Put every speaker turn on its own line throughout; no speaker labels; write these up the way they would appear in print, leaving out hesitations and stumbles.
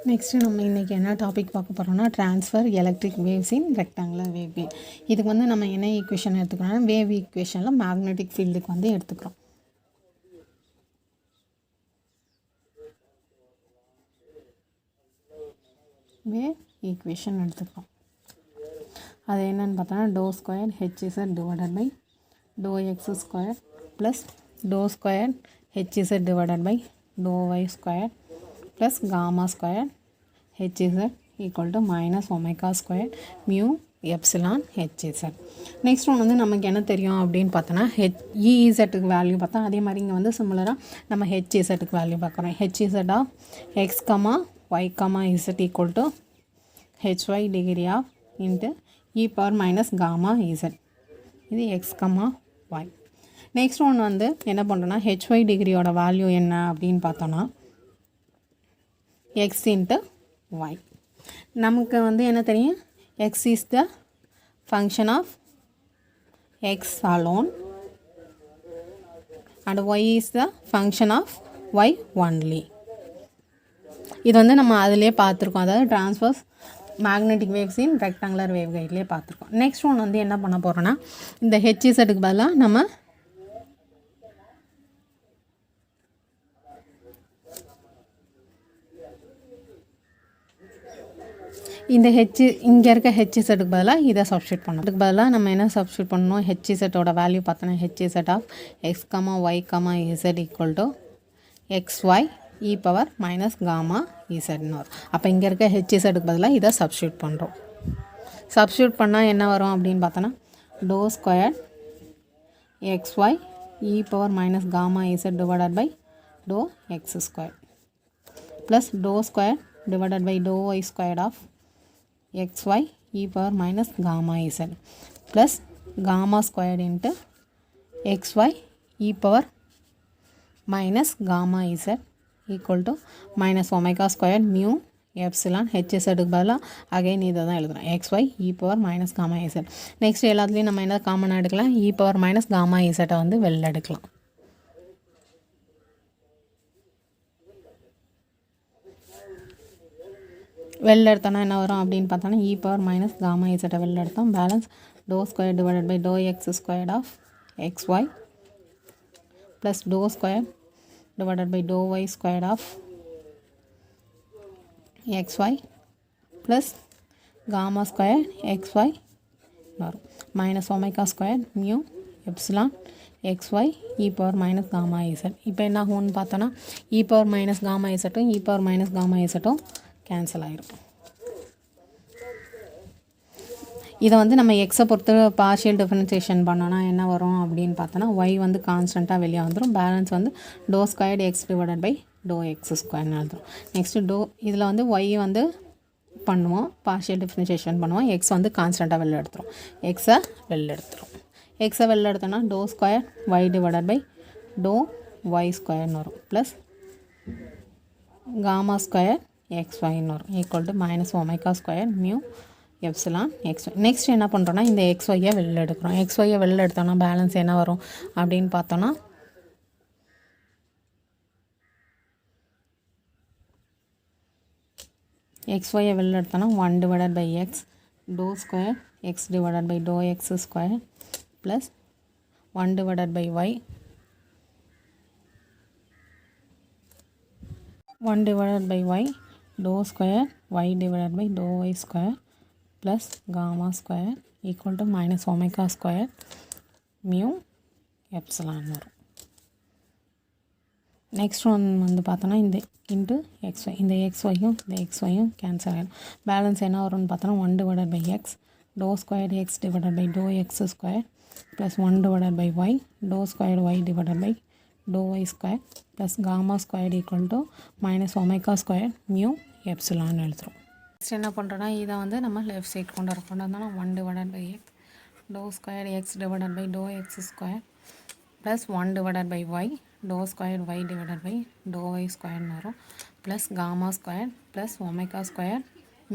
Next நம்ம இன்றைக்கி என்ன டாபிக் பார்க்க போகிறோம்னா transfer electric waves in rectangular waveguide. இதுக்கு வந்து நம்ம என்ன ஈக்குவேஷன் எடுத்துக்கிறோம்னா வேவ் ஈக்குவேஷனில் மேக்னெட்டிக் ஃபீல்டுக்கு வந்து எடுத்துக்கிறோம். வேவ் ஈக்குவேஷன் எடுத்துக்கிறோம். அது என்னென்னு பார்த்தோன்னா to square H Z divided by to X square plus to square H Z divided by to Y square plus gamma square hz equal to minus omega square mu epsilon hz. Next ஒன்று வந்து நமக்கு என்ன தெரியும் அப்படின்னு பார்த்தோன்னா EZக்கு வேல்யூ பார்த்தா அதே மாதிரி இங்கே வந்து சிமிலராக நம்ம HZக்கு வேல்யூ பார்க்குறோம். HZ of x, y, z equal to hy degree of into e power minus gamma z. இது x, y. நெக்ஸ்ட் ஒன்று வந்து என்ன பண்ணுறோன்னா hy டிகிரியோட வேல்யூ என்ன அப்படின்னு பார்த்தோன்னா x into y. நமக்கு வந்து என்ன தெரியும் x is the function of x alone and y is the function of y only. இது வந்து நம்ம அதிலே பார்த்துருக்கோம், அதாவது transverse magnetic waves in rectangular wave கைட்லேயே பார்த்துருக்கோம். நெக்ஸ்ட் ஒன்று வந்து என்ன பண்ண போகிறோன்னா இந்த ஹெச்இசட்டுக்கு பதிலாக நம்ம இந்த இங்கே இருக்க ஹெச்இசட்டுக்கு பதிலாக இதை சப்ஸ்டியூட் பண்ணணும். அதுக்கு பதிலாக நம்ம என்ன சப்ஸ்டியூட் பண்ணணும், ஹெச்இசட்டோட வேல்யூ பார்த்தோன்னா H Z of X, Y, Z equal to X Y E power minus gamma இசட்னு வரும். அப்போ இங்கே இருக்க ஹெச்இசட்டுக்கு பதிலாக இதை சப்ஸ்டியூட் பண்ணுறோம். சப்ஸ்டியூட் பண்ணால் என்ன வரும் அப்படின்னு பார்த்தோன்னா to square X Y E power minus gamma Z divided by to X square plus to square divided by to Y square of xy e power minus gamma z plus gamma squared into xy e power minus gamma z equal to minus omega squared mu epsilon hzக்கு பதிலாக again இதை தான் எழுதுகிறோம் xy e power minus gamma z. Next எல்லாத்துலேயும் நம்ம என்ன காமனாக எடுக்கலாம், e power minus gamma z வந்து வெளில எடுக்கலாம். வெளில எடுத்தோன்னா என்ன வரும் அப்படின்னு பார்த்தோன்னா இ பவர் மைனஸ் காமா இசட்டை வெளில எடுத்தோம். Balance doe square divided by to X squared of X Y plus to square divided by to Y squared of X Y plus gamma square X Y வரும் minus omega square mu epsilon X Y e power minus gamma Z. இப்போ என்ன ஆகும்னு பார்த்தோன்னா e power minus gamma இசட்டும் e power minus gamma இசட்டும் cancel ஆகிரும். இதை வந்து நம்ம எக்ஸை பொறுத்து பார்ஷியல் டிஃபரன்சியேஷன் பண்ணோன்னா என்ன வரும் அப்படின்னு பார்த்தோன்னா ஒய் வந்து கான்ஸ்டண்ட்டாக வெளியே வந்துடும். பேலன்ஸ் வந்து dou squared X divided by to X ஸ்கொயர்னு எழுதுரும். நெக்ஸ்ட்டு இதில் வந்து ஒய் வந்து பண்ணுவோம், பார்ஷியல் டிஃபரன்சியேஷன் பண்ணுவோம், எக்ஸ் வந்து கான்ஸ்டண்ட்டாக வெளில எடுத்துரும். எக்ஸை வெளில எடுத்தோன்னா dou square Y divided by to Y ஸ்கொயர்னு வரும் ப்ளஸ் காமா ஸ்கொயர் xyன்னு வரும் equal to minus omega square mu epsilon X. Next என்ன பண்ணுறோன்னா இந்த எக்ஸ்ஒய்யை வெளில எடுக்கிறோம். எக்ஸ்ஒய்யை வெளில எடுத்தோன்னா பேலன்ஸ் என்ன வரும் அப்படின்னு பார்த்தோன்னா எக்ஸ்ஒய்யை வெளில எடுத்தோன்னா 1 divided by X dou square X divided by to X square plus 1 divided by Y 1 divided by y dou square y divided by dou y square plus gamma square equal to minus omega square mu epsilon வரும். Next one வந்து பார்த்தோன்னா இந்த into XY, இந்த எக்ஸ்ஒய்யும் cancel ஆகிடும். Balance என்ன வரும்னு பார்த்தோன்னா 1 divided by x dou square x divided by dou x square plus 1 divided by y dou square y divided by dou y square plus gamma square equal to minus omega square mu epsilon எழுதுறோம். Next என்ன பண்ணுறோன்னா இதை வந்து நம்ம left side கொண்டு வந்தோம்னா 1 divided by x dou square x divided by dou x square plus 1 divided by y dou square y divided by dou y square வரும் plus gamma square plus omega square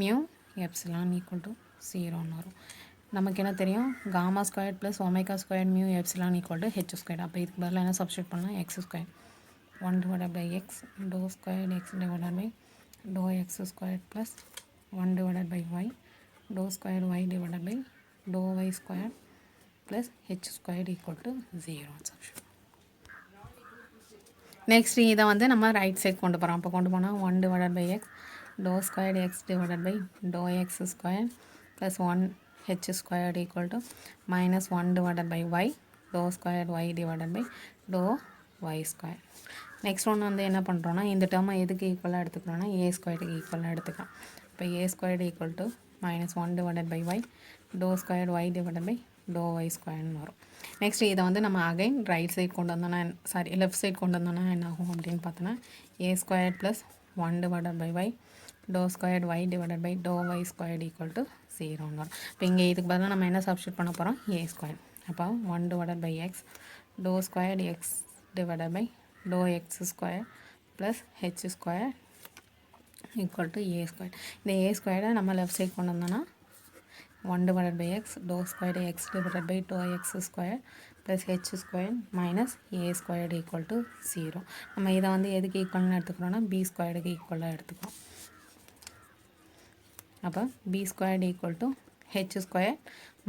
mu epsilon equal to 0 வரும். நமக்கு என்ன தெரியும், gamma square plus omega square mu epsilon equal to H square. அப்போ இதுக்கு பதிலாக என்ன substitute பண்ணலாம், X square 1 divided by X dou square X divided by dou x squared plus 1 divided by y dou square y divided by dou y squared plus h squared equal to 0 substitute. Next இதை வந்து நம்ம right side கொண்டு போகிறோம். அப்போ கொண்டு போனால் 1 divided by x dou squared x divided by dou x squared plus 1 h squared equal to minus 1 divided by y dou squared y divided by dou y squared. Next ஒன்று வந்து என்ன பண்ணுறோன்னா இந்த டேர்மை எதுக்கு ஈக்குவலாக எடுத்துக்கிறோன்னா a ஸ்கொயருக்கு ஈக்குவலாக எடுத்துக்கலாம். இப்போ a squared equal to minus 1 divided by y dou squared y divided by dou y squaredனு வரும். நெக்ஸ்ட் இதை வந்து நம்ம அகைன் ரைட் சைட் கொண்டு வந்தோன்னா லெஃப்ட் சைட் கொண்டு வந்தோன்னா என்ன ஆகும் அப்படின்னு பார்த்தோன்னா a squared plus 1 divided by y dou squared y divided by dou y squared equal to 0ன்னு வரும். இப்போ இங்கே இதுக்கு பதிலாக நம்ம என்ன சப்ஸ்டியூட் பண்ண போகிறோம் a ஸ்கொயர். அப்போ 1 divided by x dou squared x divided by dou x square plus h square equal to a square. இந்த a square நம்ம லெஃப்ட் சைட் கொண்டு வந்தோன்னா 1 divided by x dou squared x divided by dou x square plus h square minus a squared equal to 0. நம்ம இதை வந்து எதுக்கு ஈக்குவல்னு எடுத்துக்கிறோன்னா b ஸ்கொயர்டுக்கு ஈக்குவலாக எடுத்துக்கிறோம். அப்போ b squared equal to h square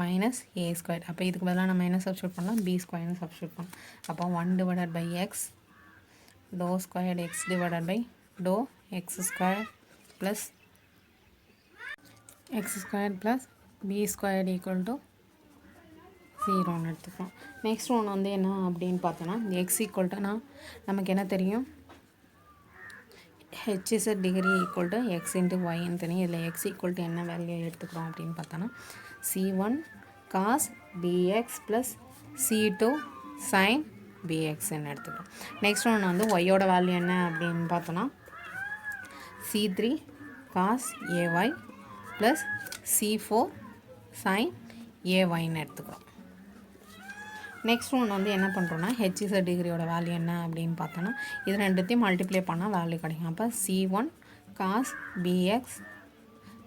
minus a square. அப்போ இதுக்கு பதிலாக நம்ம என்ன சப்ஸ்டியூட் பண்ணலாம் b ஸ்கொயர்னு சப்ஸ்டியூட் பண்ணலாம். அப்போ 1 divided by x dou squared x divided by dou x square plus b squared equal to 0ன்னு எடுத்துக்கலாம். நெக்ஸ்ட் ஒன்று வந்து என்ன அப்படின்னு பார்த்தோன்னா x equal to நமக்கு என்ன தெரியும் hz degree equal to X into ஒய்ன்னு தெரியும். இதில் x equal to என்ன வேல்யூ எடுத்துக்கிறோம் அப்படின்னு பார்த்தோன்னா c1 cos bx plus c2 sin bxன்னு எடுத்துக்கிறோம். நெக்ஸ்ட் ஒன்று வந்து ஒய்யோட வேல்யூ என்ன அப்படின்னு பார்த்தோன்னா c3 cos ay plus c4 sin ayன்னு எடுத்துக்கிறோம். நெக்ஸ்ட் ஒன்று வந்து என்ன பண்ணுறோன்னா hz டிகிரியோட வேல்யூ என்ன அப்படின்னு பார்த்தோன்னா இது ரெண்டுத்தையும் மல்டிப்ளை பண்ணால் வேல்யூ கிடைக்கும். அப்போ c1 cos bx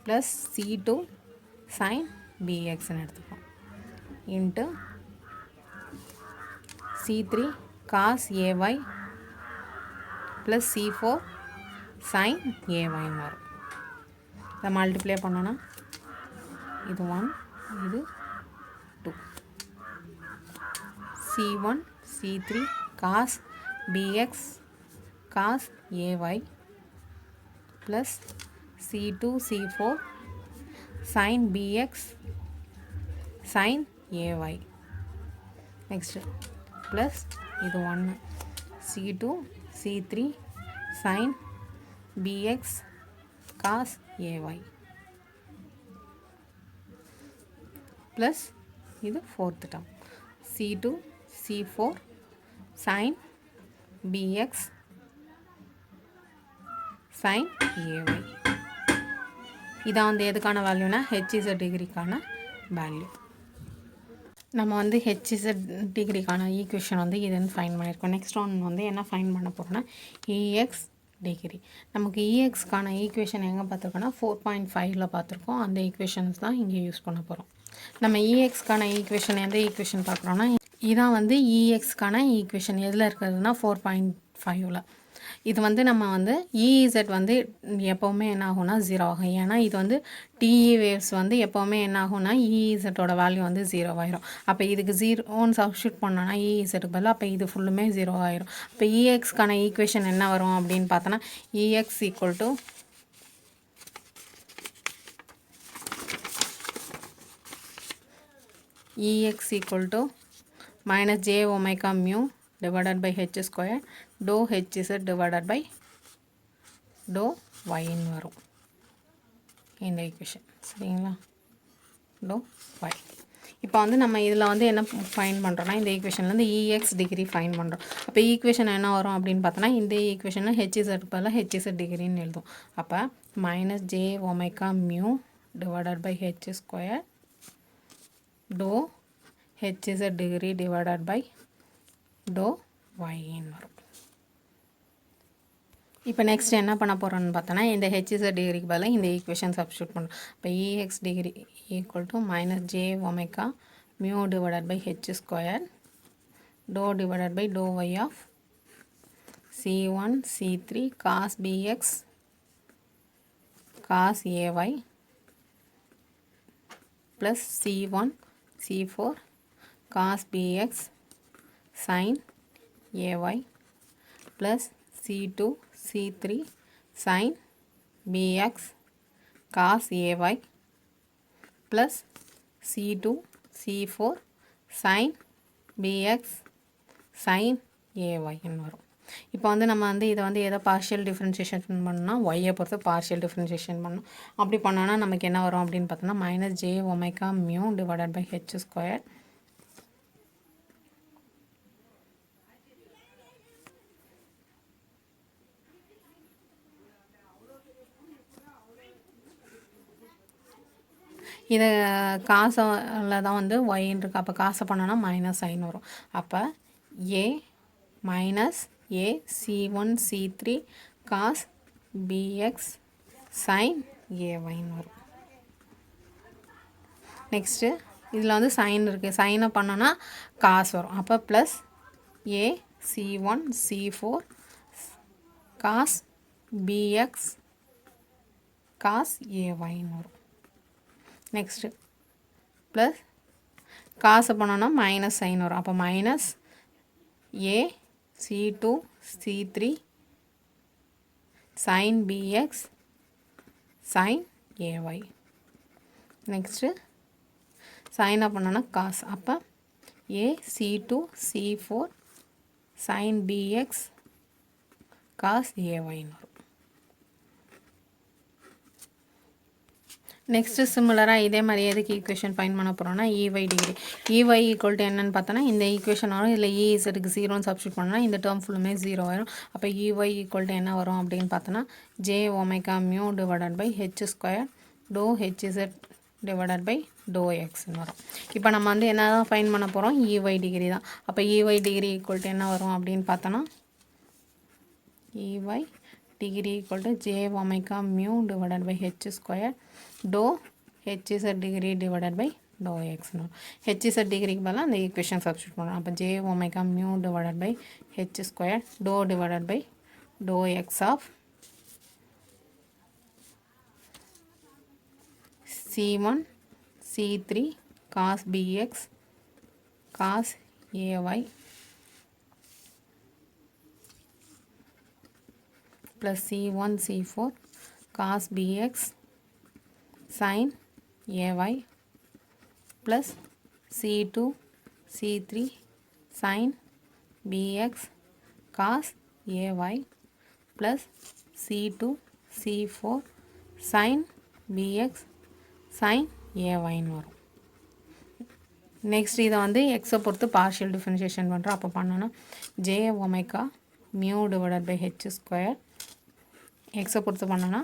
plus c2 sin bxன்னு எடுத்துக்கிறோம் into c3 cos ay plus c4 sin ayன்னு வரும். இதை மல்டிப்ளை பண்ணோன்னா இது 1 இது 2 c1 c3 cos bx cos ay plus c2 c4 sin bx sin ay. Next plus இது 1 c2 c3 sin bx cos ay ப்ளஸ் இது fourth term c2 c4 sin bx sin ay. இதான் வந்து எதுக்கான வேல்யூனா hz டிகிரிக்கான வேல்யூ. நம்ம வந்து hz டிகிரிக்கான equation வந்து இதுன்னு fine பண்ணியிருக்கோம். நெக்ஸ்ட் ஒன் வந்து என்ன ஃபைன் பண்ண போகிறோன்னா ex டிகிரி. நமக்கு EXக்கான ஈக்குவேஷன் எங்கே பார்த்துருக்கோன்னா 4.5ல் பார்த்துருக்கோம். அந்த ஈக்குவேஷன்ஸ் தான் இங்கே யூஸ் பண்ண போகிறோம். நம்ம EXக்கான ஈக்குவேஷன் எந்த ஈக்குவேஷன் பார்க்குறோன்னா இதான் வந்து EXக்கான ஈக்குவேஷன் எதில் இருக்கிறதுனா 4.5ல். இது வந்து நம்ம வந்து EZ வந்து எப்போவுமே என்ன ஆகும்னா 0 ஆகும். ஏன்னா இது வந்து TE வேவ்ஸ் வந்து எப்போவுமே என்ன ஆகும்னா EZோட வேல்யூ வந்து 0 ஆயிரும். அப்போ இதுக்கு 0ன்னு சப்ஸ்டியூட் பண்ணோன்னா EZக்கு பதிலாக அப்போ இது ஃபுல்லுமே 0 ஆயிரும். அப்போ EXக்கான ஈக்குவேஷன் என்ன வரும் அப்படின்னு பார்த்தோன்னா EX equal to EX equal to minus j omega mu divided by h square dou hz divided by dou y ன்னு வரும் இந்த ஈக்குவேஷன். சரிங்களா? dou y. இப்போ வந்து நம்ம இதில் வந்து என்ன ஃபைன் பண்ணுறோன்னா இந்த ஈக்குவேஷன்லேருந்து EX டிகிரி ஃபைன் பண்ணுறோம். அப்போ ஈக்குவேஷன் என்ன வரும் அப்படின்னு பார்த்தோன்னா இந்த ஈக்குவேஷனில் hz பதிலாக hz டிகிரின்னு எழுதும். அப்போ minus j omega mu divided by h square dou hz degree divided by dou y ன்னு வரும். இப்போ நெக்ஸ்ட் என்ன பண்ண போகிறோன்னு பார்த்தோன்னா இந்த hz டிகிரிக்கு பதிலாக இந்த ஈக்குவேஷன் சப்ஸ்டியூட் பண்ணுறோம். இப்போ EX degree equal to minus j omega mu divided by h square dou divided by dou y of c1 c3 cos bx cos ay plus c1 c4 cos bx sin ay plus c2 c3 sin bx cos ay plus c2 c4 sin bx sin ay ன்னு வரும். இப்போ வந்து நம்ம வந்து இதை வந்து ஏதோ partial differentiation பண்ணோம்னா ஒய்யை பொறுத்து பார்ஷியல் டிஃப்ரென்ஷியேஷன் பண்ணணும். அப்படி பண்ணோன்னா நமக்கு என்ன வரும் அப்படின்னு பார்த்தோம்னா minus J omega mu divided by H square இதை காசில் தான் வந்து ஒயின்னு இருக்குது. அப்போ காசை பண்ணோன்னா மைனஸ் சைன் வரும். அப்போ ஏ minus A c1 c3 cos bx sin ayன்னு வரும். நெக்ஸ்ட்டு இதில் வந்து சைன் இருக்குது. சைனை பண்ணோன்னா காசு வரும். அப்போ plus A c1 c4 cos bx cos ayன்னு வரும். நெக்ஸ்ட்டு ப்ளஸ் காசை பண்ணோன்னா மைனஸ் சைன் வரும். அப்போ minus A c2 c3 sin bx sin ay. Next சைனை பண்ணோன்னா காஸ். அப்போ ஏ c2 c4 sin bx cos ayன்னு வரும். நெக்ஸ்ட்டு சிமிலராக இதே மாதிரி எதுக்கு ஈக்குவேஷன் ஃபைன் பண்ண போகிறோம்னா EY degree. EY equal to என்னன்னு பார்த்தோன்னா இந்த ஈக்குவேஷன் வரும். இதில் இசட்டுக்கு ஜீரோன்னு சப்ஸ்டியூட் பண்ணோன்னா இந்த டேர்ம் ஃபுல்லுமே ஜீரோ ஆயிரும். அப்போ இஒய் ஈக்குவல் டு என்ன வரும் அப்படின்னு பார்த்தோன்னா J omega mu divided by H square doe H Z divided by doe எக்ஸ்ன்னு வரும். இப்போ நம்ம வந்து என்ன தான் ஃபைன் பண்ண போகிறோம்? இஒய் டிகிரி தான். அப்போ இஒய் டிகிரி ஈக்குவல் டு என்ன வரும் அப்படின்னு பார்த்தோன்னா E Y degree equal to J omega mu divided by H square doe H Z degree divided by doe எக்ஸ்னு வரும். ஹெச்இசட் டிகிரிக்கு பதிலாக அந்த ஈக்குவேஷன் சப்ஸ்டியூட் பண்ணணும். அப்போ J omega mu divided by H square to divided by to X of c1 c3 cos bx cos ay plus c1 c4 cos bx sin ay plus c2 c3 sin bx cos ay plus c2 c4 sin bx sin ayன்னு வரும். Next இதை வந்து எக்ஸை பொறுத்து partial differentiation பண்ணுறோம். அப்போ பண்ணோன்னா J omega mu divided by H square எக்ஸை பொறுத்து பண்ணோன்னா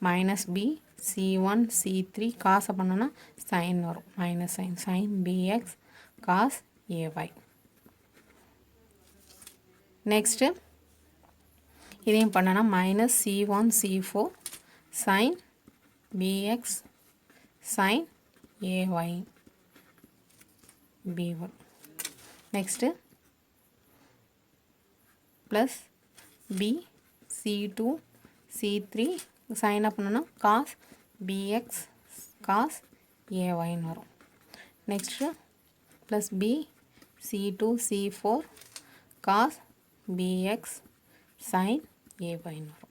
மைனஸ் பி c1 c3 காசை பண்ணோன்னா சைன் வரும். Minus sine sine B X cos A Y. Next இதையும் பண்ணோன்னா minus c1 c4 sine B X sin ay b1. Next plus b c2 c3 sine up பண்ணோன்னா cos bx cos ayன்னு வரும். Next plus b c2 c4 cos bx sin ayன்னு வரும்.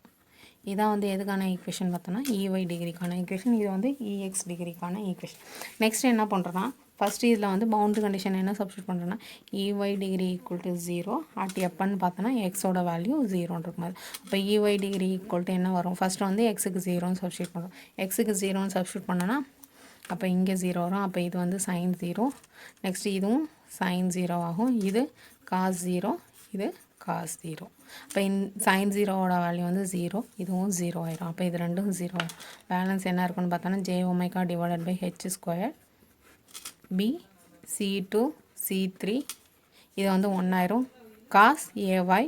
இதான் வந்து எதுக்கான ஈக்குவேஷன் பார்த்தோன்னா இஒய் டிகிரிக்கான ஈக்குவேஷன். இது வந்து இஎக்ஸ் டிகிரிக்கான ஈக்குவேஷன். நெக்ஸ்ட் என்ன பண்ணுறோன்னா ஃபஸ்ட்டு இதில் வந்து பவுண்டரி கண்டிஷன் என்ன சப்ஸ்டியூட் பண்ணுறோன்னா E Y degree equal to zero at எப்பன்னு பார்த்தோன்னா எக்ஸோட வேல்யூ ஜீரோன்னு இருக்கும் மாதிரி. அப்போ இஒய் டிகிரி ஈக்குவல் டு என்ன வரும்? ஃபஸ்ட்டு வந்து எக்ஸுக்கு ஜீரோன்னு சப்ஸ்டியூட் பண்ணுறோம். எக்ஸுக்கு ஜீரோன்னு சப்ஸ்டியூட் பண்ணோன்னா அப்போ இங்கே ஜீரோ வரும். அப்போ இது வந்து சைன் ஜீரோ. நெக்ஸ்ட்டு இதுவும் சைன் ஜீரோ ஆகும். இது காஸ் ஜீரோ, இது காஸ் ஜீரோ. இப்போ சைன் ஜீரோவோட வேல்யூ வந்து ஜீரோ, இதுவும் ஜீரோ ஆயிரும். அப்போ இது ரெண்டும் ஜீரோ ஆயிரும். பேலன்ஸ் என்ன இருக்குன்னு பார்த்தோன்னா J omega divided by H square B c2 c3 இது வந்து 1 ஆயிரும். Cos ay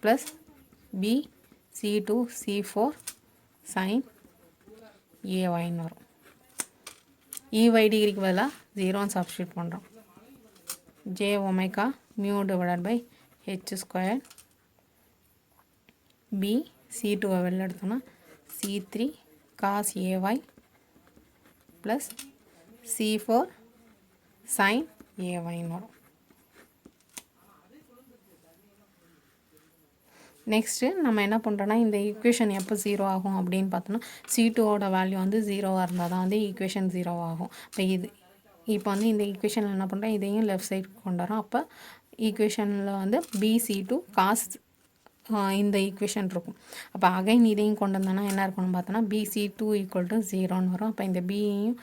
plus B c2 c4 sine ayன்னு வரும். இஒய் டிகிரிக்கு பதிலாக ஜீரோன்னு சப்ஸ்டியூட் பண்ணுறோம். J omega mu divided by H square B c2 வெளில எடுத்தோன்னா C3 cos ay plus C4 sin ayன்னு வரும். நெக்ஸ்ட்டு நம்ம என்ன பண்ணுறோன்னா இந்த ஈக்குவேஷன் எப்போ 0 ஆகும் அப்படின்னு பார்த்தோன்னா C2ஓட வேல்யூ வந்து 0வாக இருந்தால் தான் வந்து ஈக்குவேஷன் 0 ஆகும். இப்போ வந்து இந்த ஈக்குவேஷனில் என்ன பண்ணுறோம், இதையும் லெஃப்ட் சைடு கொண்டு வரோம். அப்போ ஈக்குவேஷனில் வந்து BC2 cos இந்த ஈக்குவேஷன் இருக்கும். அப்போ அகைன் இதையும் கொண்டு வந்தோன்னா என்ன இருக்கணும்னு பார்த்தோன்னா BC2 = 0ன்னு வரும். அப்போ இந்த பியையும்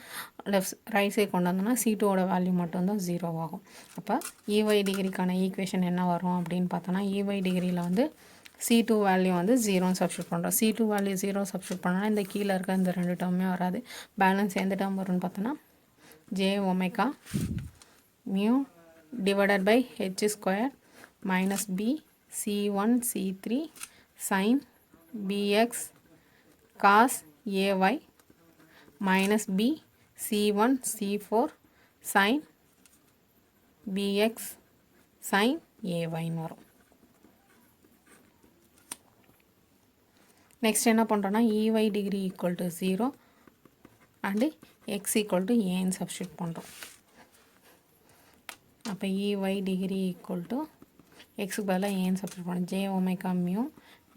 ரைட் சைடு கொண்டு வந்தோன்னா C2ஓட வேல்யூ மட்டும்தான் 0 ஆகும். அப்போ EY டிகிரிக்கான ஈக்குவேஷன் என்ன வரும் அப்படின்னு பார்த்தோன்னா EY டிகிரியில் வந்து C2 வேல்யூ வந்து 0ன்னு சப்ஸ்டியூட் பண்ணுறோம். C2 வேல்யூ 0 சப்ஸ்டியூட் பண்ணோன்னா இந்த கீழே இருக்க இந்த 2 டேர்மே வராது. பேலன்ஸ் எந்த டேர்ம் வரும்னு பார்த்தோன்னா j omega mu divided by h square minus b c1 c3 sin bx cos ay minus b c1 c4 sin bx sin ayன்னு வரும். நெக்ஸ்ட் என்ன பண்ணுறோன்னா EY டிகிரி = 0 அண்டு x = aன்னு சப்ஸ்டியூட் பண்ணுறோம். அப்போ EY டிகிரி எக்ஸுக்கு பதிலாக ஏன்னு சப்ஸ்டியூட் பண்ணுறோம். j omega mu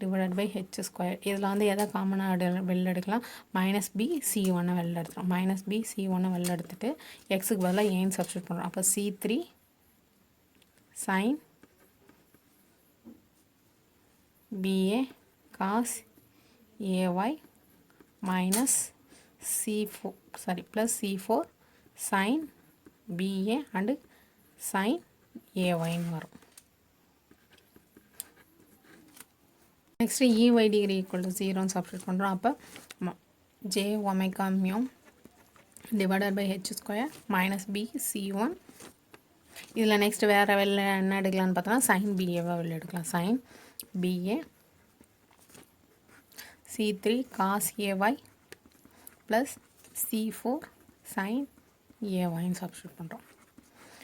divided by h square. இதில் வந்து எதை காமனாக வெளில எடுக்கலாம், -b c1 வெளில எடுத்துகிறோம். -b c1 வெளில எடுத்துகிட்டு எக்ஸுக்கு பதிலாக ஏன்னு சப்ஸ்டியூட் பண்ணுறோம். அப்போ C3 sin BA cos ay minus plus C4 sin BA and sin ayன்னு வரும். நெக்ஸ்ட்டு EY டிகிரி = 0ன்னு சப்ஸ்டியூட் பண்ணுறோம். அப்போ j omega mu divided by h square minus b c1. இதில் நெக்ஸ்ட்டு வேறு வெளில என்ன எடுக்கலான்னு பார்த்தோன்னா sin BAவை வெளில எடுக்கலாம். sin BA C3 cos ay plus C4 sin ayன்னு சப்ஸ்டியூட் பண்ணுறோம்.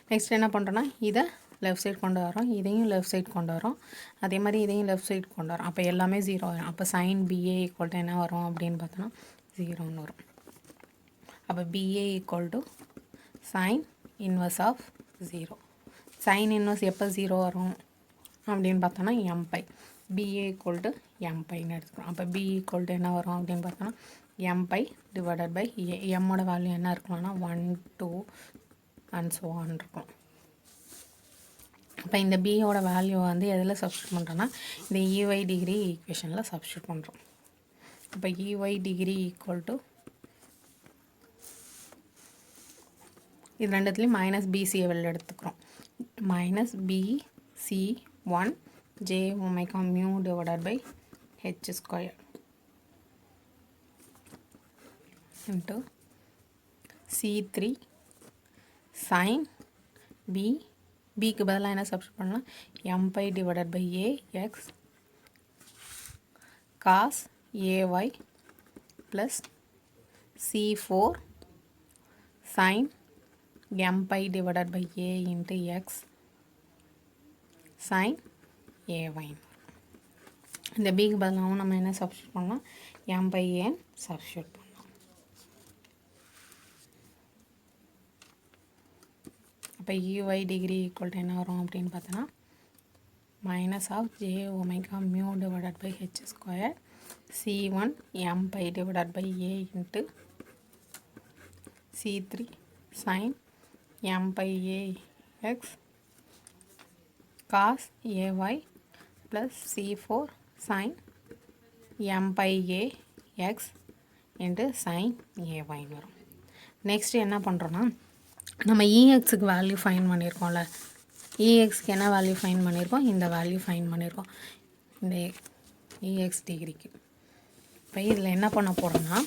நெக்ஸ்ட் என்ன பண்ணுறோன்னா இதை லெஃப்ட் சைடு கொண்டு வரோம், இதையும் லெஃப்ட் சைடு கொண்டு வரோம், அதே மாதிரி இதையும் லெஃப்ட் சைடு கொண்டு வரோம். அப்போ எல்லாமே 0 வரும். அப்போ sin BA = என்ன வரும் அப்படின்னு பார்த்தோன்னா 0ன்னு வரும். அப்போ BA = sin inverse of 0. sin inverse எப்போ 0 வரும் அப்படின்னு பார்த்தோன்னா m/. BA = m/ன்னு எடுத்துக்கிறோம். அப்போ B = என்ன வரும் அப்படின்னு பார்த்தோன்னா m/, divided by a. mோட வேல்யூ என்ன இருக்கலாம்னா 1 2 and so on இருக்கும். அப்போ இந்த பியோட வேல்யூ வந்து எதில் சப்ஸ்டியூட் பண்ணுறோன்னா இந்த EY டிகிரி ஈக்குவேஷனில் சப்ஸ்டியூட் பண்ணுறோம். அப்போ EY டிகிரி = இது ரெண்டுத்துலேயும் -BCயை வெளில எடுத்துக்கிறோம். -BC1 j omega mu divided by h square into C3 sin bக்கு பதிலாக என்ன சப்ஸ்டியூட் பண்ணலாம், m/, divided by a x cos ay plus C4 sin m/, divided by a into x sin ay. இந்த பிக்கு பதிலாகவும் நம்ம என்ன சப்ஸ்டியூட் பண்ணலாம், m/a substitute பண்ணலாம். அப்போ EY டிகிரி = என்ன வரும் அப்படின்னு பார்த்தோன்னா -j omega mu divided by h square C1 m/, divided by a into C3 sin m/a x cos ay plus C4 sin m/a x into sin ayன்னு வரும். Next என்ன பண்ணுறோன்னா நம்ம EXக்கு வேல்யூ ஃபைன் பண்ணியிருக்கோம்ல, EXக்கு என்ன வேல்யூ ஃபைன் பண்ணியிருக்கோம், இந்த value fine பண்ணியிருக்கோம் இந்த EX டிகிரிக்கு. இப்போ இதில் என்ன பண்ண போகிறோன்னா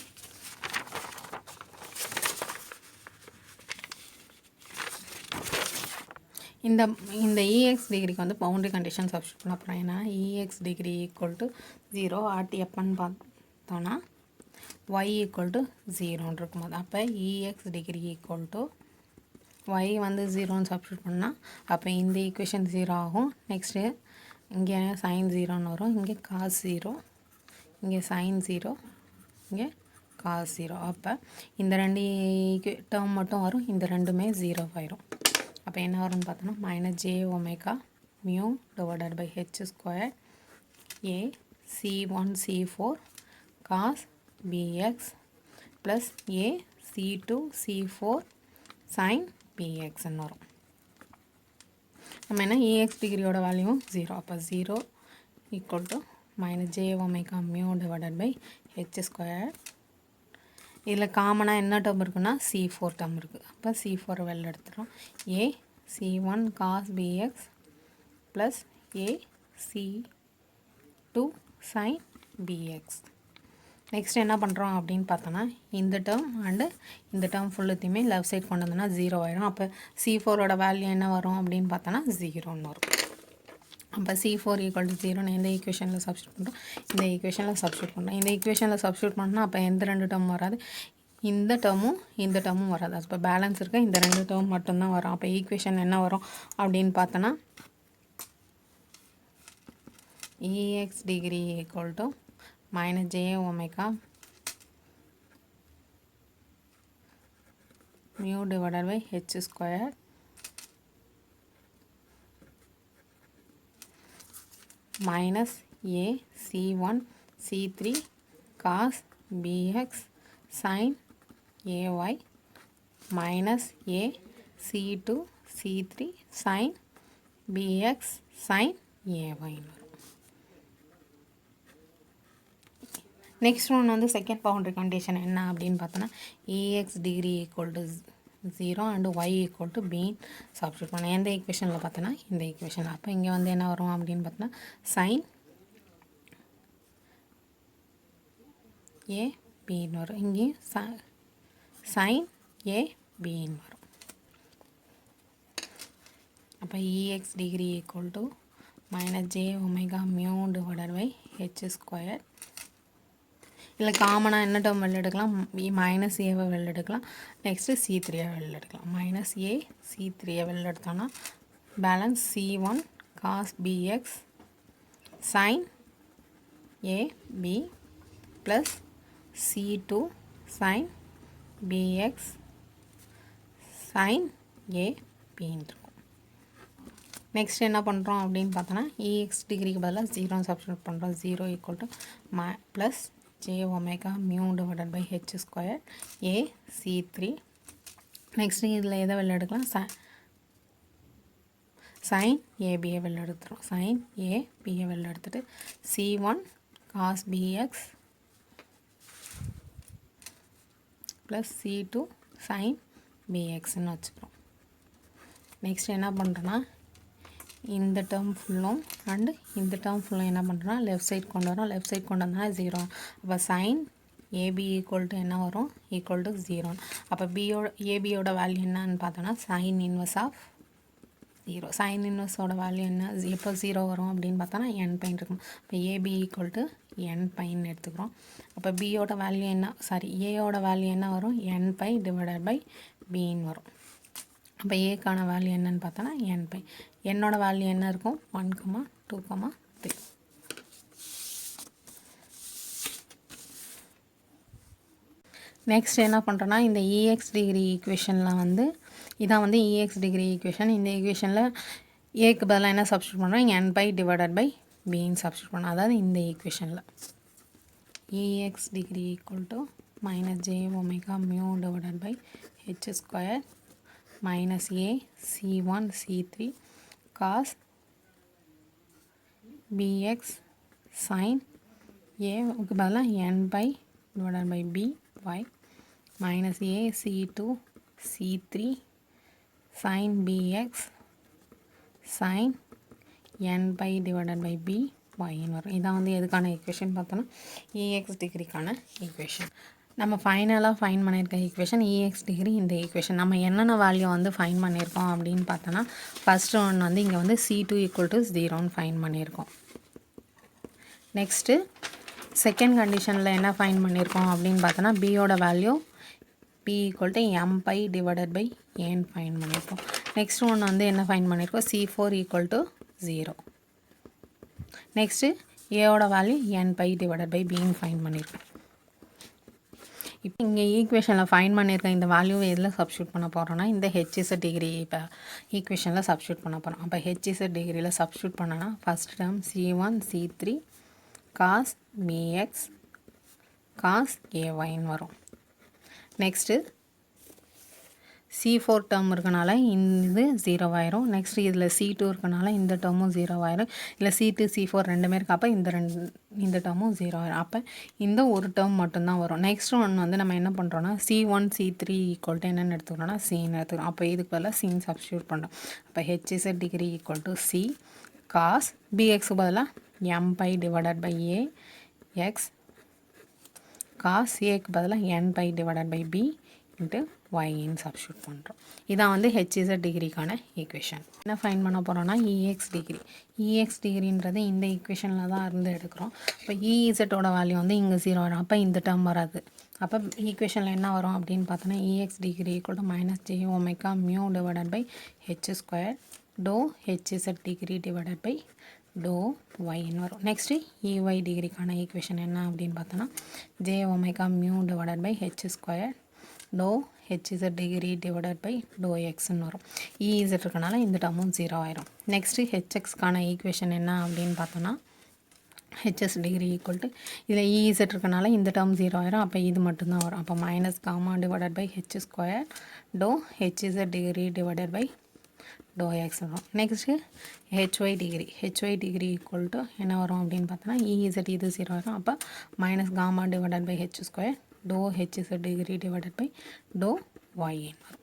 இந்த EX டிகிரிக்கு வந்து பவுண்டரி கண்டிஷன் சப்ஸ்டியூட் பண்ண போகிறோம். ஏன்னா EX டிகிரி = 0 ஆட் எப்போன்னு பார்த்தோன்னா y = 0ன்னு இருக்கும்போது, அப்போ EX டிகிரி y வந்து 0ன்னு சப்ஸ்டியூட் பண்ணால் அப்போ இந்த ஈக்குவேஷன் 0 ஆகும். நெக்ஸ்ட்டு இங்கே sin 0ன்னு வரும், இங்கே cos 0, இங்கே sin 0, இங்கே cos 0. அப்போ இந்த ரெண்டு டேர்ம் மட்டும் வரும், இந்த ரெண்டுமே 0 ஆயிரும். அப்போ என்ன வரும்னு பார்த்தோன்னா minus J omega mu divided by H square A C1 C4 cos bx plus A C2 C4 sin bxன்னு வரும். நம்ம என்ன ஏஎக்ஸ் டிகிரியோட வேல்யூவும் 0. அப்போ 0 equal to minus J omega mu divided by H square. இதில் காமனாக என்ன டேர்ம் இருக்குன்னா C4 டேர்ம் இருக்குது. அப்போ C4 வெளில எடுத்துகிறோம். ஏ C1 cos bx plus A C2 sin bx. Next என்ன பண்ணுறோம் அப்படின்னு பார்த்தோன்னா இந்த டேர்ம் அண்டு இந்த டேர்ம் ஃபுல்லுத்தையுமே லெஃப்ட் சைட் கொண்டு வந்தோன்னா 0 ஆயிடும். அப்போ C4ஓட வேல்யூ என்ன வரும் அப்படின்னு பார்த்தோன்னா 0ன்னு வரும். அப்போ C4 ஈக்குவல் டு 0ன்னு எந்த ஈக்குவேஷனில் சப்ஸ்டியூட் பண்ணுறோம், இந்த ஈக்குவேஷனில் சப்ஸ்டியூட் பண்ணுறோம். இந்த ஈக்குவேஷனில் சப்ஸ்டியூட் பண்ணால் அப்போ எந்த ரெண்டு டேர்ம் வராது, இந்த டேர்மும் வராது. அப்போ பேலன்ஸ் இருக்க இந்த ரெண்டு டேர்ம் மட்டும்தான் வரும். அப்போ ஈக்குவேஷன் என்ன வரும் அப்படின்னு பார்த்தோன்னா EX degree equal to minus J omega mu divided by H square minus a c1 c3 cos bx sin ay minus a c2 c3 sin bx sin ay. Next one வந்து second boundary condition என்ன அப்படின்னு பார்த்தோன்னா A X degree equal to 0 and Y equal to பின்னு substitute பண்ணோம். எந்த ஈக்குவேஷனில் பார்த்தோன்னா இந்த ஈக்குவேஷனில். அப்போ இங்கே வந்து என்ன வரும் அப்படின்னு பார்த்தோன்னா சைன் ஏ பின்னு வரும். இங்கேயும் சைன் ஏ பின்னு வரும். அப்போ E X degree equal to minus J omega mu divided by H square. இல்லை காமனாக என்ன டேர்ம் வெளில எடுக்கலாம், மைனஸ் ஏவை வெளில எடுக்கலாம். நெக்ஸ்ட்டு C3 வெளில எடுக்கலாம். மைனஸ் ஏ C3 வெளில எடுத்தோன்னா balance C1 cos bx sin AB plus C2 sin bx sin ABன்னு இருக்கும். நெக்ஸ்ட் என்ன பண்ணுறோம் அப்படின்னு பார்த்தோன்னா EX டிகிரிக்கு பதிலாக 0 சப்ஸ்டியூட் பண்ணுறோம். 0 equal to plus j omega mu divided by h square a c3. Next இதில் எதை வெளில எடுக்கலாம், sin ab வெளில எடுத்துகிறோம். sin ab வெளில எடுத்துட்டு c1 cos bx plus c2 sin bxன்னு வச்சுக்கிறோம். நெக்ஸ்ட் என்ன பண்ணுறோன்னா இந்த டேர்ம் ஃபுல்லும் அண்டு இந்த டேர்ம் ஃபுல்லும் என்ன பண்ணுறோன்னா லெஃப்ட் சைட் கொண்டு வரோம். லெஃப்ட் சைட் கொண்டு வந்தோம்னா 0. அப்போ சைன் ஏபி ஈக்குவல் டு என்ன வரும், ஈக்குவல் டு 0. அப்போ ஏபியோட வேல்யூ என்னன்னு பார்த்தோன்னா சைன் இன்வெர்ஸ் ஆஃப் 0. சைன் இன்வெர்ஸோட வேல்யூ என்ன, எப்போ 0 வரும் அப்படின்னு பார்த்தோன்னா n பைன் இருக்கும். இப்போ A B equal to n pi எடுத்துக்கிறோம். அப்போ பியோட வேல்யூ என்ன, ஏயோட வேல்யூ என்ன வரும், n பை டிவைடட் பை பின்னு வரும். அப்போ ஏக்கான வேல்யூ என்னன்னு பார்த்தோன்னா n பை. என்னோட வேல்யூ என்ன இருக்கும், 1, 2, 3. நெக்ஸ்ட் என்ன பண்ணுறோன்னா இந்த EX டிகிரி ஈக்குவேஷனில் வந்து இதான் வந்து EX டிகிரி ஈக்குவேஷன். இந்த ஈக்குவேஷனில் ஏக்கு பதிலாக என்ன சப்ஸ்டியூட் பண்ணுறோம், இங்கே n பை டிவைடட் பை பின்னு சப்ஸ்டியூட் பண்ணோம். அதாவது இந்த ஈக்குவேஷனில் EX degree equal to minus J omega mu divided by H square minus A C1 C3 cos bx sin ஏக்கு பதிலாக n pi divided by B y minus A C2 C3 sin bx sin n pi divided by B yன்னு வரும். இதான் வந்து எதுக்கான equation பார்த்தோன்னா A X டிகிரிக்கான equation. நம்ம ஃபைனலாக ஃபைன் பண்ணியிருக்க ஈக்குவேஷன் EX டிகிரி. இந்த ஈக்குவேஷன் நம்ம என்னென்ன வேல்யூ வந்து ஃபைன் பண்ணியிருக்கோம் அப்படின்னு பார்த்தோன்னா ஃபஸ்ட்டு ஒன்று வந்து இங்கே வந்து C2 ஈக்குவல் டு 0ன்னு ஃபைன் பண்ணியிருக்கோம். நெக்ஸ்ட்டு செகண்ட் கண்டிஷனில் என்ன ஃபைன் பண்ணியிருக்கோம் அப்படின்னு பார்த்தோன்னா பியோட value P equal to m pi divided by ஏன்னு ஃபைன் பண்ணியிருக்கோம். நெக்ஸ்ட் ஒன்று வந்து என்ன ஃபைன் பண்ணியிருக்கோம், C4 ஈக்குவல் டு 0. நெக்ஸ்ட்டு ஏவோட value n pi divided by பின்னு ஃபைன் பண்ணியிருக்கோம். இப்போ இங்கே ஈக்குவேஷனில் ஃபைன் பண்ணியிருக்க இந்த வேல்யூவை எதில் சப்ஸ்டியூட் பண்ண போகிறோன்னா இந்த ஹெச்இசட் டிகிரி இப்போ ஈக்குவேஷனில் சப்ஸ்டியூட் பண்ண போகிறோம். அப்போ ஹெச்இசட் டிகிரியில் சப்ஸ்டியூட் பண்ணனா first term C1 C3 cos bx cos ayன்னு வரும். நெக்ஸ்ட்டு C4 டேர்ம் இருக்கனால இது 0 ஆயிரும். நெக்ஸ்ட் இதில் C2 இருக்கனால இந்த டேர்மும் 0 ஆயிரும். இல்லை C2 C4 ரெண்டுமே இருக்குது. அப்போ இந்த டேர்மும் 0 ஆயிரும். அப்போ இந்த ஒரு டேர்ம் மட்டும்தான் வரும். நெக்ஸ்ட் ஒன் வந்து நம்ம என்ன பண்ணுறோன்னா C1 C3 ஈக்குவல் டு என்னென்னு எடுத்துக்கிறோன்னா சின்னு எடுத்துக்கிறோம். அப்போ இதுக்கு பதிலாக சின்னு சப்ஸ்டியூட் பண்ணுறோம். அப்போ H Z degree equal to C cos bx பதிலாக m pi divided by a x cos aக்கு பதிலாக n pi divided by b into ஒய்ன்னு சப்ஸ்டியூட் பண்ணுறோம். இதான் வந்து ஹெச்இசட் டிகிரிக்கான ஈக்குவேஷன். என்ன ஃபைன் பண்ண போகிறோன்னா இஎக்ஸ் டிகிரி. இஎக்ஸ் டிகிரின்றது இந்த ஈக்குவேஷனில் தான் இருந்து எடுக்கிறோம். இப்போ இஇசட்டோட வேல்யூ வந்து இங்கே 0 வரும். அப்போ இந்த டேர்ம் வராது. அப்போ ஈக்குவேஷனில் என்ன வரும் அப்படின்னு பார்த்தோன்னா E X degree equal to minus J omega mu divided by H square doe H Z degree divided by doe ஒய்ன்னு வரும். நெக்ஸ்ட்டு இஒய் டிகிரிக்கான ஈக்குவேஷன் என்ன அப்படின்னு பார்த்தோன்னா J omega mu divided by H square doe H Z degree divided by doe எக்ஸ்ன்னு வரும். EZ இருக்கனால இந்த டேர்மும் 0 ஆயிரும். நெக்ஸ்ட்டு ஹெச்எக்ஸ்க்கான ஈக்குவேஷன் என்ன அப்படின்னு பார்த்தோன்னா ஹெச்எஸ் டிகிரி ஈக்குவல் டு இதில் இஇசட் இருக்கனால இந்த டேர்ம் 0 ஆயிரும். அப்போ இது மட்டும்தான் வரும். அப்போ minus gamma divided by H square doe H Z degree divided by to X வரும். Next H Y degree equal to என்ன வரும் அப்படின்னு பார்த்தோன்னா இஇசட் இது 0 ஆயிரும். அப்போ minus gamma divided by H square doe H Z degree divided by doe ஒய்ன்னு வரும்.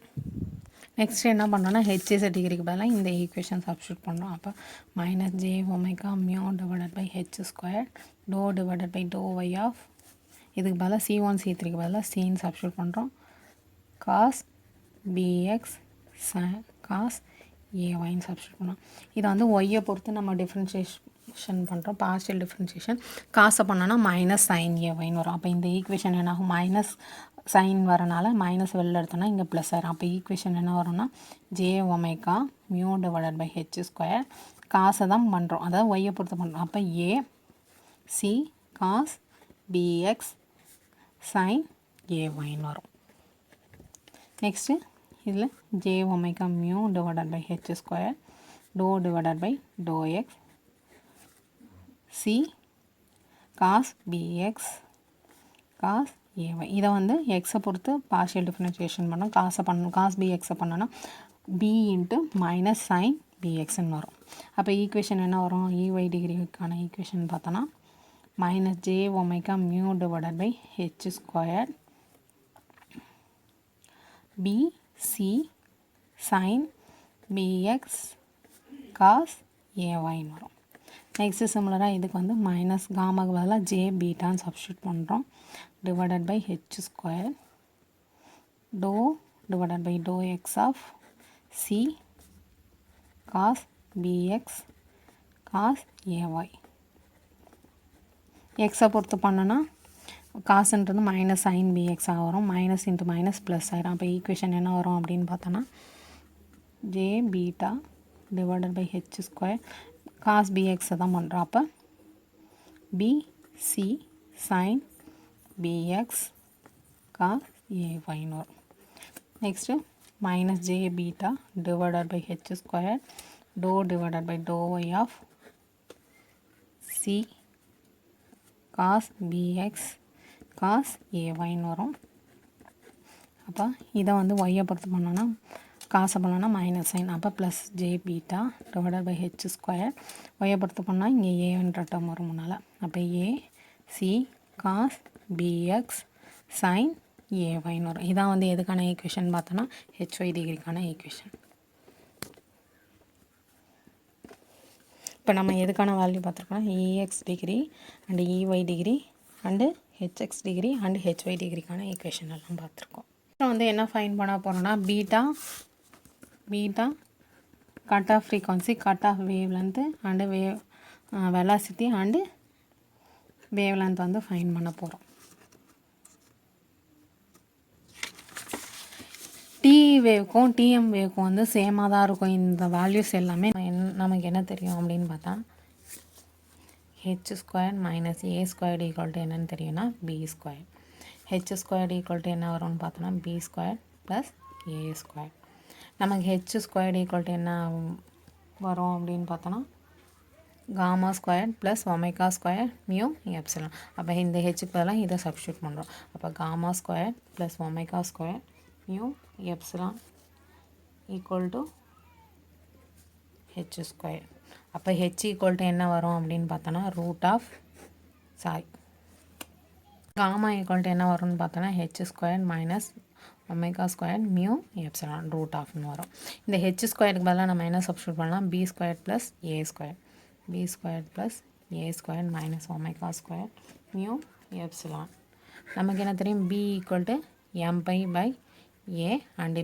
நெக்ஸ்ட் என்ன பண்ணோன்னா ஹெச்இசட் டிகிரிக்கு பதிலாக இந்த ஈக்குவேஷன் சப்ஸ்டியூட் பண்ணுறோம். அப்போ minus J omega mu divided by H square to divided by to Y of இதுக்கு பதிலாக C1 C3க்கு பதிலாக சின்னு சப்ஸ்டியூட் பண்ணுறோம். காஸ் பிஎக்ஸ் காஸ் ஏஒய்ன்னு சப்ஸ்டியூட் பண்ணோம். இதை வந்து ஒய்யை பொறுத்து நம்ம டிஃப்ரென்ஷியேஷன் பண்ணுறோம். பார்ஷியல் டிஃப்ரென்ஷியேஷன் காசை பண்ணோன்னா மைனஸ் சைன் ஏஒய்ன்னு வரும். அப்போ இந்த ஈக்குவேஷன் என்னாகும் மைனஸ் சைன் வரனால மைனஸ் வெளில எடுத்தோன்னா இங்கே ப்ளஸ் ஆயிரும். அப்போ ஈக்குவேஷன் என்ன வரும்னா J omega mu divided by H square காசை தான் பண்ணுறோம், அதாவது ஒய்யை பொறுத்து பண்ணுறோம். அப்போ A C cos B X sine ஏஒய்ன்னு வரும். நெக்ஸ்ட்டு இதில் J omega mu divided by H square to divided by to X C cos B X cos A Y. இதை வந்து எக்ஸை பொறுத்து பார்ஷியல் டிஃப்ரென்ஷியேஷன் பண்ணோம். காஸ் பிஎக்ஸை பண்ணோன்னா பி இன்ட்டு மைனஸ் சைன் பிஎக்ஸ்ன்னு வரும். அப்போ ஈக்குவேஷன் என்ன வரும் இஒய் டிகிரிக்கான ஈக்குவேஷன் பார்த்தோன்னா minus J omega mu divided by H square B C sine B X cos ஏஒய்ன்னு வரும். நெக்ஸ்ட்டு சிமிலராக இதுக்கு வந்து மைனஸ் காமாக்கு பதிலாக ஜே பீட்டான்னு சப்ஸ்டியூட் பண்ணுறோம். Divided by H square to divided by to X of C cos B X cos A Y. எக்ஸை பொறுத்து பண்ணோன்னா காசுன்றது மைனஸ் சைன் பிஎக்ஸாக வரும். மைனஸ் இன்ட்டு மைனஸ் ப்ளஸ் ஆயிரும். அப்போ ஈக்குவேஷன் என்ன வரும் அப்படின்னு பார்த்தோன்னா J beta divided by H square cos பிஎக்ஸை தான் பண்ணுறோம். அப்போ பிசி சைன் பிஎக்ஸ் காஸ் ஏஒய்ன்னு வரும். Next minus J beta divided by H square to divided by to Y of C cos B X cos ஏஒய்ன்னு வரும். அப்போ இதை வந்து ஒய்யை பொறுத்து பண்ணோன்னா காசை பண்ணோன்னா மைனஸ் சைன். அப்போ plus J beta divided by H square ஒய்யை பொறுத்து பண்ணால் இங்கே ஏன்ற டேர்ம் வரும் முன்னால். அப்போ A C cos B X sine ஏஒய்ன்னு வரும். இதான் வந்து எதுக்கான ஈக்குவேஷன் பார்த்தோன்னா ஹெச்ஒய் டிகிரிக்கான ஈக்குவேஷன். இப்போ நம்ம எதுக்கான வேல்யூ பார்த்துருக்கோன்னா E X degree and E Y degree and H X degree and H Y டிகிரிக்கான ஈக்குவேஷன் எல்லாம் பார்த்துருக்கோம். அப்புறம் வந்து என்ன ஃபைன் பண்ண போகிறோன்னா beta cut off frequency cut off wave length and velocity and wave length வந்து ஃபைன் பண்ண போகிறோம். டி வேவ்க்கும் டிஎம் வேவ்க்கும் வந்து சேமாக தான் இருக்கும். இந்த வேல்யூஸ் எல்லாமே நமக்கு என்ன தெரியும் அப்படின்னு பார்த்தா H square minus A square equal to என்னன்னு தெரியும்னா B square. H squared equal to என்ன வரும்னு பார்த்தோன்னா B square plus A square. நமக்கு ஹெச் ஸ்கொயர்டு ஈக்குவல் டு என்ன வரும் அப்படின்னு பார்த்தோன்னா gamma square plus omega square mu epsilon. அப்போ இந்த ஹெச்சுக்கு பதிலாக இதை சப்ஸ்டியூட் பண்ணுறோம். அப்போ gamma square plus omega square mu epsilon equal to H square. அப்போ ஹெச் ஈக்குவல் டு என்ன வரும் அப்படின்னு பார்த்தோன்னா காமா ஈக்குவல் டு என்ன வரும்னு பார்த்தோன்னா H square minus omega square mu epsilon root ஆஃப்னு வரும். இந்த ஹெச் ஸ்கொயருக்கு பதிலாக நம்ம என்ன சப்ஸ்டியூட் பண்ணலாம், B square plus A square, B square plus A square minus omega square mu epsilon. நமக்கு என்ன தெரியும், B equal to M pi by A and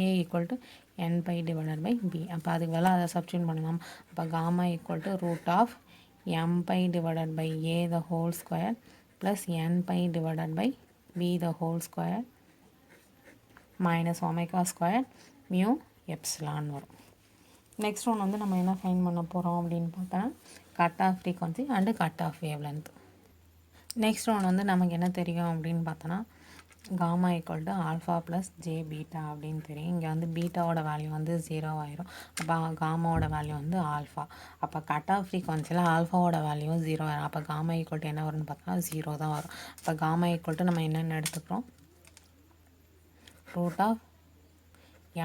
A equal to N pi divided by B. அப்போ அதுக்கு பதிலாக அதை substitute பண்ணலாம். அப்போ gamma equal to root of M pi divided by A the whole square plus N pi divided by B the whole square minus omega square mu epsilon வரும். Next ஒன்று வந்து நம்ம என்ன ஃபைன் பண்ண போகிறோம் அப்படின்னு பார்த்தா cut off frequency and cut off wavelength. Next ஒன்று வந்து நமக்கு என்ன தெரியும் அப்படின்னு பார்த்தோன்னா gamma equal to alpha plus J beta அப்படின்னு தெரியும். இங்கே வந்து பீட்டாவோட வேல்யூ வந்து 0 ஆயிரும். அப்போ காமாவோட வேல்யூ வந்து ஆல்ஃபா. அப்போ கட் ஆஃப் ஃப்ரீக்வன்சியில் ஆல்ஃபாவோட வேல்யூ 0 ஆயிரும். அப்போ காமா ஈக்குவல் டு என்ன வரும்னு பார்த்தோன்னா 0 தான் வரும். அப்போ காமா ஈக்குவல் டு நம்ம என்னென்ன எடுத்துக்கிறோம், root of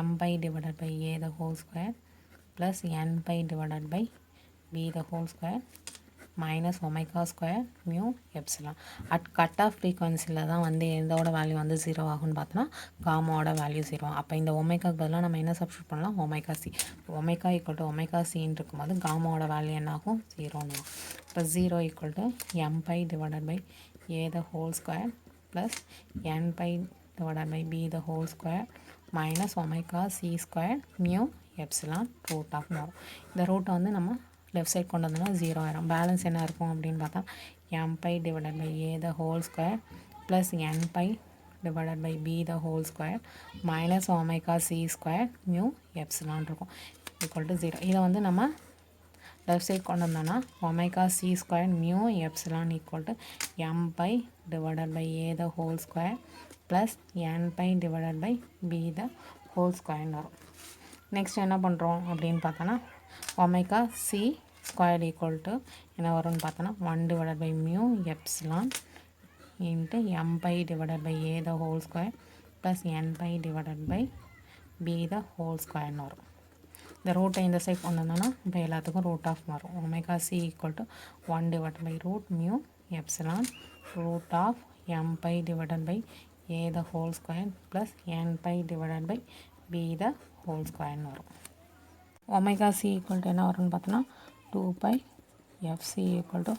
m pi divided by a the whole square plus n pi divided by b the whole square minus omega square mu epsilon. at cut off frequency தான் வந்து எந்தோட value வந்து 0 ஆகும்னு பார்த்தோன்னா காமாவோட value 0. அப்போ இந்த ஒமேகாக்கு பதிலாக நம்ம என்ன சப்ஸ்டியூட் பண்ணலாம், omega C. Omega equal to omega சின்னு இருக்கும்போது காமாவோட வேல்யூ என்ன ஆகும், 0ன்னு. இப்போ 0 equal to M pi divided by A the whole square plus N pi divided by b the whole square minus omega c square mu epsilon root of வரும். இந்த ரூட்டை வந்து நம்ம லெஃப்ட் சைட் கொண்டு வந்தோம்னா 0 ஆயிரும். பேலன்ஸ் என்ன இருக்கும் அப்படின்னு பார்த்தா m pi divided by a the whole square plus n pi divided by b the whole square minus omega c square mu epsilon இருக்கும் equal to 0. இதை வந்து நம்ம லெஃப்ட் சைட் கொண்டு வந்தோம்னா omega C square mu epsilon equal to M pi divided by A the whole square plus N pi divided by B the whole ஸ்கொயர்னு வரும். Next என்ன பண்ணுறோம் அப்படின்னு பார்த்தோன்னா omega C square equal to என்ன வரும்னு பார்த்தோன்னா 1 divided by mu epsilon into M pi divided by A the whole square plus N pi divided by B the whole ஸ்கொயர்னு வரும். இந்த ரூட்டை இந்த சைட் கொண்டு வந்தோன்னா இப்போ எல்லாத்துக்கும் ரூட் ஆஃப் மாறும். Omega C equal to 1 divide by root mu epsilon root of M pi divided by A the whole square plus N pi divided by B the whole ஸ்கொயர்னு வரும். ஒமேகா சி ஈக்குவல் டு என்ன வரும்னு பார்த்தோன்னா 2 by FC equal to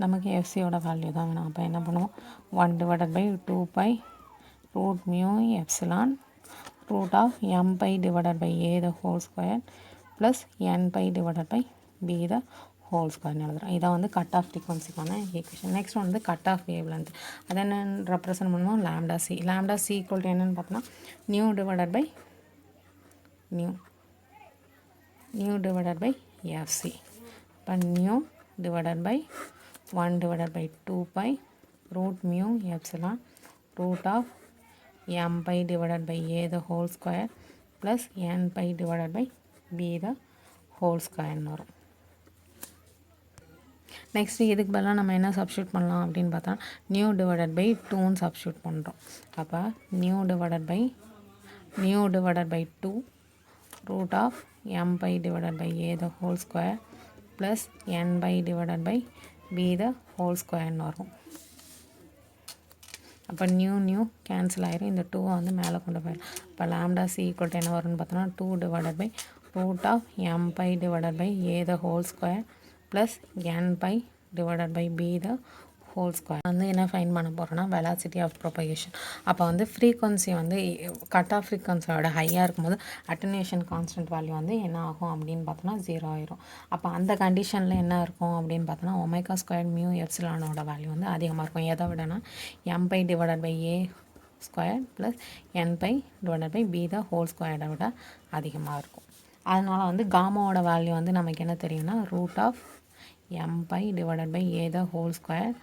நமக்கு எஃப்சியோட value தான் வேணும். அப்போ என்ன பண்ணுவோம், 1 divided by 2 by root mu epsilon root of M pi divided by A the whole square plus N pi divided by B the whole ஸ்கொயர்னு எழுதுகிறோம். இதை வந்து கட் ஆஃப் ஃப்ரீக்வன்சிக்கான ஈக்குவேஷன். நெக்ஸ்ட் வந்து கட் ஆஃப் வேவ் லென்த். அதை என்ன represent பண்ணுவோம், lambda c. Lambda c equal to என்னென்னு பார்த்தோன்னா nu divided by nu divided by f c. இப்போ nu divided by 1 divided by 2 pi root mu epsilon root of m pi divided by a the whole square plus n pi divided by b the whole square வரும். Next இதுக்கு பதிலாக நம்ம என்ன substitute பண்ணலாம் அப்படின்னு பார்த்தா nu divided by 2ன்னு substitute பண்ணுறோம். அப்போ nu divided by 2 root of m pi divided by a the whole square plus n pi divided by b the whole squareன்னு வரும். அப்போ நியூ கேன்சல் ஆயிரும். இந்த 2 வந்து மேலே கொண்டு போயிடும். இப்போ லாம்டா சி ஈக்குவல் டு என்ன வரும்னு பார்த்தோன்னா 2 divided by root of M pi divided by A the whole square plus N pi divided by B the whole square. வந்து என்ன ஃபைன் பண்ண போகிறோன்னா வெலாசிட்டி ஆஃப் ப்ரொபகேஷன். அப்போ வந்து ஃப்ரீக்வன்சி வந்து கட் ஆஃப் ஃப்ரீக்வன்சியோட ஹையாக இருக்கும்போது அட்டென்யூஷன் கான்ஸ்டன்ட் வேல்யூ வந்து என்ன ஆகும் அப்படின்னு பார்த்தோன்னா 0 ஆயிரும். அப்போ அந்த கண்டிஷனில் என்ன இருக்கும் அப்படின்னு பார்த்தோன்னா ஒமேகா ஸ்கொயர் மியூ எப்சிலானோட வேல்யூ வந்து அதிகமாக இருக்கும். எதை விடனா m pi divided by a square plus N pi divided by B the whole ஸ்கொயரை விட அதிகமாக இருக்கும். அதனால் வந்து காமாவோட வேல்யூ வந்து நமக்கு என்ன தெரியும்னா root of M pi divided by A the whole square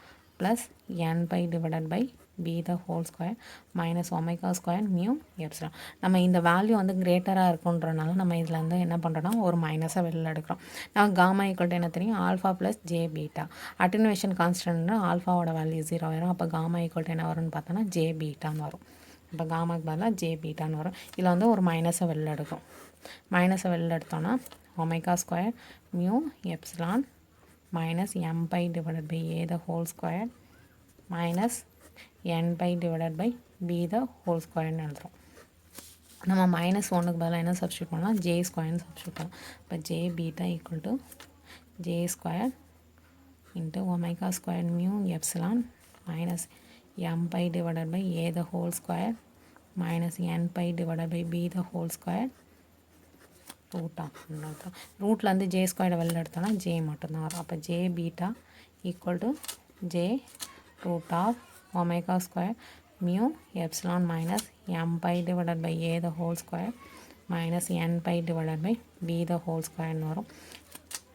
plus N pi divided by B the whole square minus omega square mu epsilon. நம்ம இந்த வேல்யூ வந்து கிரேட்டராக இருக்குன்றனால நம்ம இதில் வந்து என்ன பண்ணுறோன்னா ஒரு மைனஸை வெளியில் எடுக்கிறோம். நம்ம காமா ஈக்குவல் டு என்ன தெரியும் alpha plus J beta. Attenuation கான்ஸ்டன்ட்னா ஆல்ஃபாவோட வேல்யூ 0 வரும். அப்போ காமா ஈக்குவல் டு என்ன வரும்னு பார்த்தோன்னா ஜே பீட்டான்னு வரும். இப்போ காமாக்கு பதிலாக ஜே பீட்டான்னு வரும். இதில் வந்து ஒரு மைனஸை வெளியில் எடுக்கும். மைனஸை வெளியில் எடுத்தோன்னா omega square mu epsilon minus M pi divided by A the whole square minus N pi divided by B the whole ஸ்கொயர்னு எழுதுகிறோம். நம்ம மைனஸ் ஒன்றுக்கு பதிலாக என்ன சப்ஸ்டியூட் பண்ணலாம் ஜே ஸ்கொயர்னு சப்ஸ்டியூட் பண்ணலாம். இப்போ J beta equal to J square into omega square mu epsilon minus M pi divided by A the whole square minus N pi divided by B the whole square ரூட்டில் வந்து J ஸ்கொயரை வெளில எடுத்தோன்னா J மட்டும்தான் வரும். அப்போ J beta equal to J root of omega square mu epsilon minus M pi divided by A the whole square minus N pi divided by B the whole ஸ்கொயர்னு வரும்.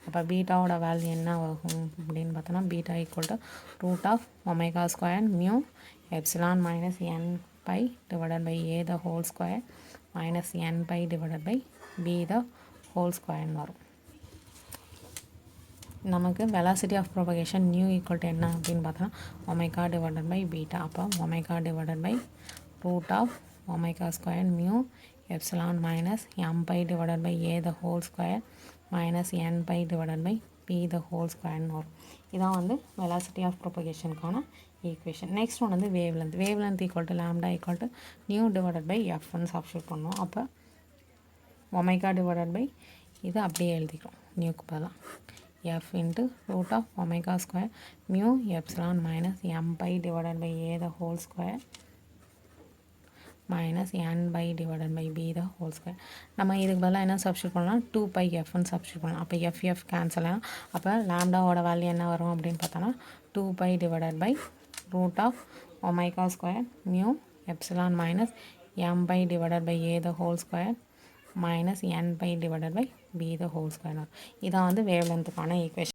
அப்போ பீட்டாவோட வேல்யூ என்ன ஆகும் அப்படின்னு பார்த்தோன்னா beta equal to root of omega square mu epsilon minus N pi divided by A the whole square minus N pi divided by B the whole ஸ்கொயர்னு வரும். நமக்கு velocity of propagation nu equal to என்ன அப்படின்னு பார்த்தோன்னா omega divided by beta. அப்போ omega divided by root of omega square mu epsilon minus M pi divided by A the whole square minus N pi divided by B the whole ஸ்கொயர்னு வரும். இதான் வந்து velocity of ப்ரோபகேஷனுக்கான equation. Next one வந்து wavelength equal to lambda equal to nu divided by எஃப்னு substitute பண்ணுவோம். அப்போ omega divided by இது அப்படியே எழுதிக்கிறோம் நியூக்கு பதிலாக f into root of omega square mu epsilon minus m pi divided by a the whole square minus n by divided by b the whole square. நம்ம இதுக்கு பதிலாக என்ன சப்ஸ்டியூட் பண்ணலாம் 2 pi fன்னு சப்ஸ்டியூட் பண்ணலாம். அப்போ f கேன்சல் ஆகும். அப்போ லாம்டாவோட value என்ன வரும் அப்படின்னு பார்த்தோன்னா 2 pi divided by root of omega square mu epsilon minus m pi divided by a the whole square minus n pi divided by b the whole square. இதான் வந்து வேவ் லென்த்துக்கான ஈக்குவேஷன்.